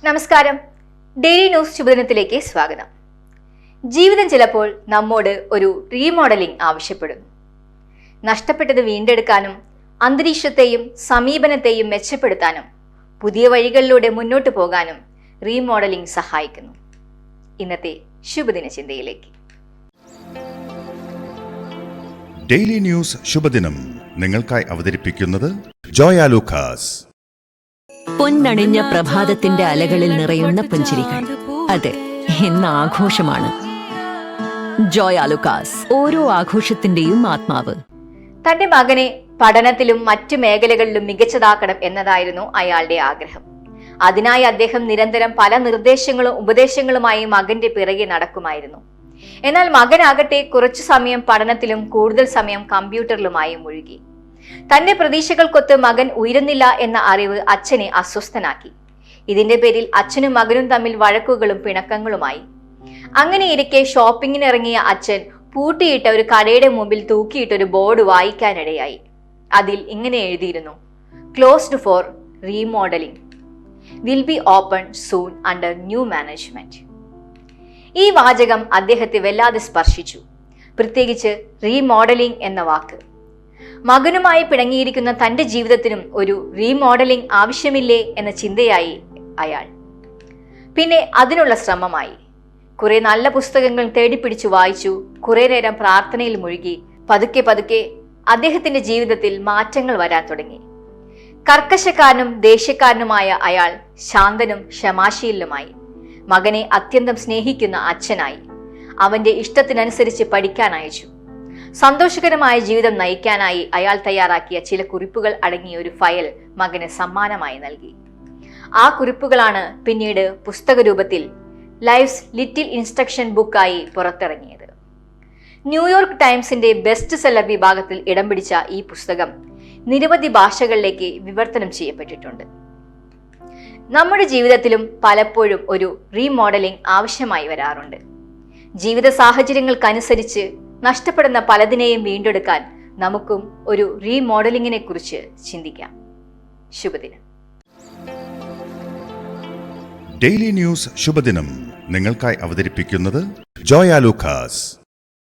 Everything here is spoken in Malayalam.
നമസ്കാരം. ഡെയിലി ന്യൂസ് ശുഭദിനത്തിലേക്ക് സ്വാഗതം. ജീവിതം ചിലപ്പോൾ നമ്മോട് ഒരു റീമോഡലിംഗ് ആവശ്യപ്പെടുന്നു. നഷ്ടപ്പെട്ടത് വീണ്ടെടുക്കാനും അന്തരീക്ഷത്തെയും സമീപനത്തെയും മെച്ചപ്പെടുത്താനും പുതിയ വഴികളിലൂടെ മുന്നോട്ട് പോകാനും റീമോഡലിംഗ് സഹായിക്കുന്നു. ഇന്നത്തെ ശുഭദിന ചിന്തയിലേക്ക്. ഡെയിലി ന്യൂസ് ശുഭദിനം നിങ്ങൾക്കായി അവതരിപ്പിക്കുന്നത് ജോയ ലൂക്കാസ്. പൊന്നണിഞ്ഞ പ്രഭാതത്തിന്റെ അലകളിൽ നിറയുന്ന പുഞ്ചിരികൾ. അതെ, ഇന്ന് ആഘോഷമാണ്. ജോയ ലൂക്കാസ്, ഓരോ ആഘോഷത്തിന്റെയും ആത്മാവ്. തന്റെ മകനെ പഠനത്തിലും മറ്റു മേഖലകളിലും മികച്ചതാക്കണം എന്നതായിരുന്നു അയാളുടെ ആഗ്രഹം. അതിനായി അദ്ദേഹം നിരന്തരം പല നിർദ്ദേശങ്ങളും ഉപദേശങ്ങളുമായി മകന്റെ പിറകെ നടക്കുമായിരുന്നു. എന്നാൽ മകനാകട്ടെ കുറച്ചു സമയം പഠനത്തിലും കൂടുതൽ സമയം കമ്പ്യൂട്ടറിലുമായി മുഴുകി. തന്റെ പ്രതീക്ഷകൾക്കൊത്ത് മകൻ ഉയരുന്നില്ല എന്ന അറിവ് അച്ഛനെ അസ്വസ്ഥനാക്കി. ഇതിന്റെ പേരിൽ അച്ഛനും മകനും തമ്മിൽ വഴക്കുകളും പിണക്കങ്ങളുമായി. അങ്ങനെയിരിക്കെ ഷോപ്പിങ്ങിനിറങ്ങിയ അച്ഛൻ പൂട്ടിയിട്ട ഒരു കടയുടെ മുമ്പിൽ തൂക്കിയിട്ട ഒരു ബോർഡ് വായിക്കാനിടയായി. അതിൽ ഇങ്ങനെ എഴുതിയിരുന്നു: closed for remodelling, will be open soon under new management. ഈ വാചകം അദ്ദേഹത്തെ വല്ലാതെ സ്പർശിച്ചു, പ്രത്യേകിച്ച് റീമോഡലിംഗ് എന്ന വാക്ക്. മകനുമായി പിണങ്ങിയിരിക്കുന്ന തന്റെ ജീവിതത്തിനും ഒരു റീമോഡലിംഗ് ആവശ്യമില്ലേ എന്ന ചിന്തയായി അയാൾ. പിന്നെ അതിനുള്ള ശ്രമമായി. കുറെ നല്ല പുസ്തകങ്ങൾ തേടിപ്പിടിച്ചു വായിച്ചു. കുറെ നേരം പ്രാർത്ഥനയിൽ മുഴുകി. പതുക്കെ പതുക്കെ അദ്ദേഹത്തിന്റെ ജീവിതത്തിൽ മാറ്റങ്ങൾ വരാൻ തുടങ്ങി. കർക്കശക്കാരനും ദേഷ്യക്കാരനുമായ അയാൾ ശാന്തനും ക്ഷമാശീലനുമായി. മകനെ അത്യന്തം സ്നേഹിക്കുന്ന അച്ഛനായി. അവന്റെ ഇഷ്ടത്തിനനുസരിച്ച് പഠിക്കാൻ അയച്ചു. സന്തോഷകരമായ ജീവിതം നയിക്കാനായി അയാൾ തയ്യാറാക്കിയ ചില കുറിപ്പുകൾ അടങ്ങിയ ഒരു ഫയൽ മകന് സമ്മാനമായി നൽകി. ആ കുറിപ്പുകളാണ് പിന്നീട് പുസ്തക രൂപത്തിൽ ലൈഫ്സ് ലിറ്റിൽ ഇൻസ്ട്രക്ഷൻ ബുക്കായി പുറത്തിറങ്ങിയത്. ന്യൂയോർക്ക് ടൈംസിന്റെ ബെസ്റ്റ് സെല്ലർ വിഭാഗത്തിൽ ഇടം പിടിച്ച ഈ പുസ്തകം നിരവധി ഭാഷകളിലേക്ക് വിവർത്തനം ചെയ്യപ്പെട്ടിട്ടുണ്ട്. നമ്മുടെ ജീവിതത്തിലും പലപ്പോഴും ഒരു റീമോഡലിംഗ് ആവശ്യമായി വരാറുണ്ട്. ജീവിത സാഹചര്യങ്ങൾക്കനുസരിച്ച് നഷ്ടപ്പെടുന്ന പലതിനെയും വീണ്ടെടുക്കാൻ നമുക്കും ഒരു റീമോഡലിംഗിനെ കുറിച്ച് ചിന്തിക്കാം. ശുഭദിനം. ഡെയിലി ന്യൂസ് ശുഭദിനം നിങ്ങൾക്കായി അവതരിപ്പിക്കുന്നത് ജോയ ലൂക്കാസ്.